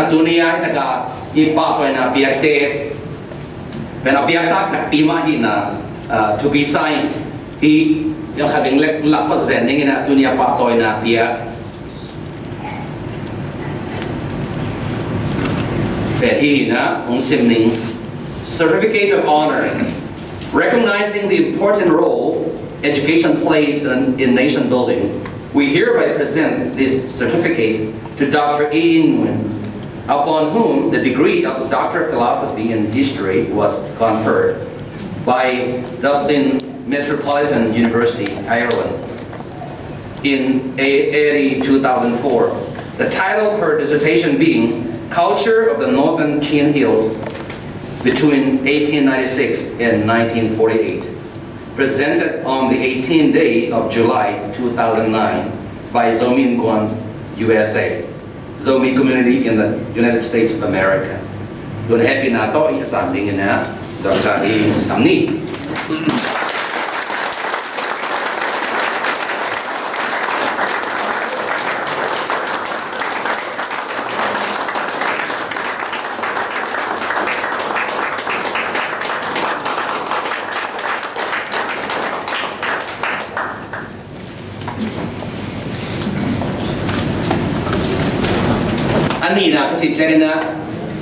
dunia naga Pahtawina Piakna pena Piakna tak pima hina to be signed yang having lapat zending ina dunia Pahtawina Piakna hina simning certificate of honor recognizing the important role education plays in nation building. We hereby present this certificate to Dr. Innkuan, upon whom the degree of Doctor of Philosophy and History was conferred by Dublin Metropolitan University, Ireland, in early 2004. The title of her dissertation being Culture of the Northern Chin Hills between 1896 and 1948, presented on the 18th day of July 2009 by Zomi Innkuan USA, Zomi community in the United States of America. Don't happy na to something in that Dr. Samni. Ani na kasi siya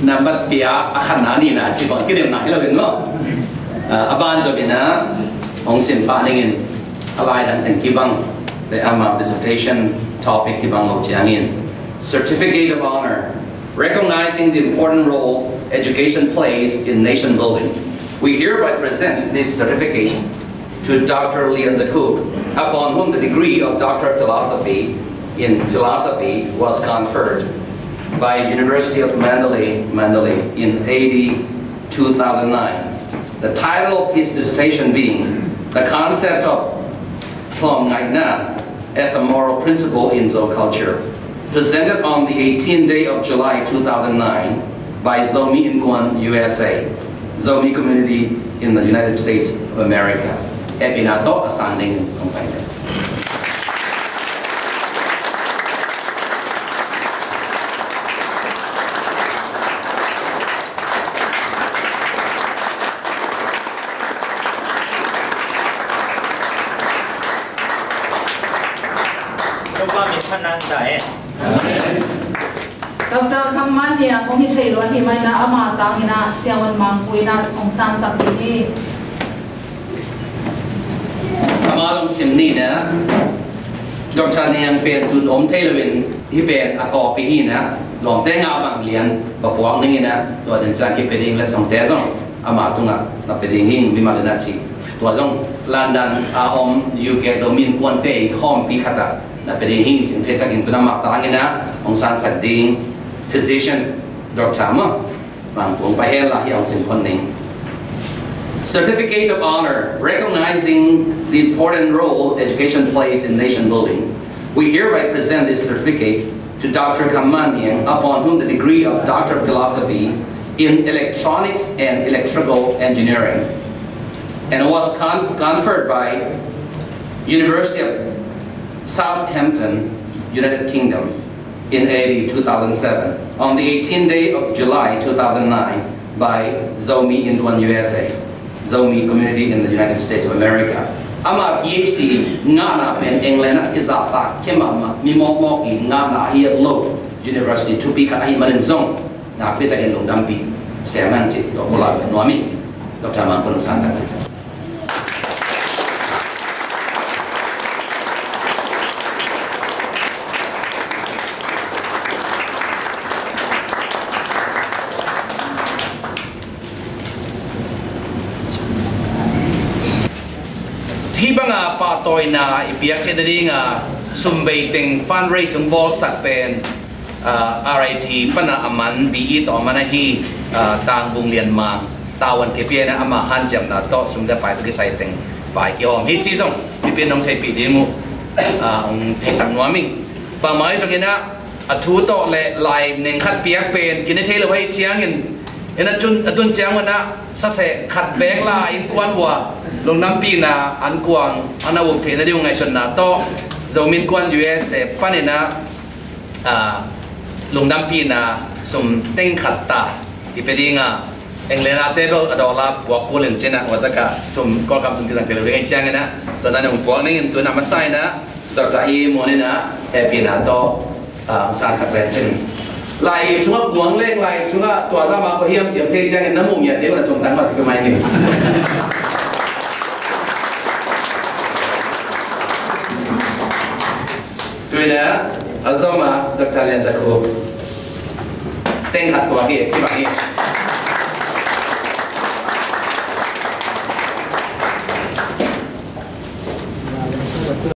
na ba't piya akan na ni na si bang kirim na hilawin mo aban sabi na ang simpaningin alay dan kibang the dissertation topic kibang lojiangin certificate of honor recognizing the important role education plays in nation building. We hereby present this certificate to Dr. Lian Zakub, upon whom the degree of Doctor of Philosophy in Philosophy was conferred by University of Mandalay in 2009. The title of his dissertation being The Concept of ngahte as a Moral Principle in Culture, presented on the 18th day of July 2009 by Zomi Innkuan USA, Zomi community in the United States of America. Epinato asanding ang painit. Dr. Kamania kung hitay lo himay na amata ina siyawan mangkuy na kung saan sa pili. Amalong simni na Dr. Niyang pen tun Taylorwin hipen ako pihina long tenga bang lian bapuang ningina to den sa ki peding let song tezong ama tunga na peding hing lima na chi to jong landan UK Zomi Innkuan pe hom pi khata na peding hing sin tesa kin tuna mak tarangina ong san sa ding physician Dr. Ma bang pong pahela hi ang sin konning certificate of honor recognizing the important role education plays in nation building. We hereby present this certificate to Dr. Kamanian, upon whom the degree of Doctor of Philosophy in Electronics and Electrical Engineering, and was conferred by University of Southampton, United Kingdom, in 2007, on the 18th day of July 2009 by Zomi Innkuan USA, Zomi community in the United States of America. Ama Ph.D ngana pen England izata kemama mimomoki ngana here low University to be kai marin zong na pita gen long dampi semanti do kola noami Dr. Man pun sansa Hibanga Pahtawina Piakna nga sumbaiting fundraising ball sak pen RIT pana aman bi ito manahi tanggung lian ma tawan ke piana ama hanjam na to sumda pai to exciting fai yom hit season pipin nong thai pi dimu ong thesang nuaming pa mai so kina athu to le lai neng khat piak pen kini thele wai chiangin ena atun chiang wana sa se khat bek la in kwan wa long nampi na an kuang ana wong the na diung ngai son na to Zomi Innkuan USA panina lung dam pi na sum teng khat ta ti pedinga englena table adola buak pulen chena wataka sum kolkam sum kisang tele ring chiang na to na nung puak ning tu na masai na dr i monina happy na to san sak len chen lai sunga buang leng lai sunga tua ta ma ko hiam chiam te chiang na mung ya te na sum tang ma ti mai ni Tuina, azoma Dr. Lenza ko. Teng hat tua ki,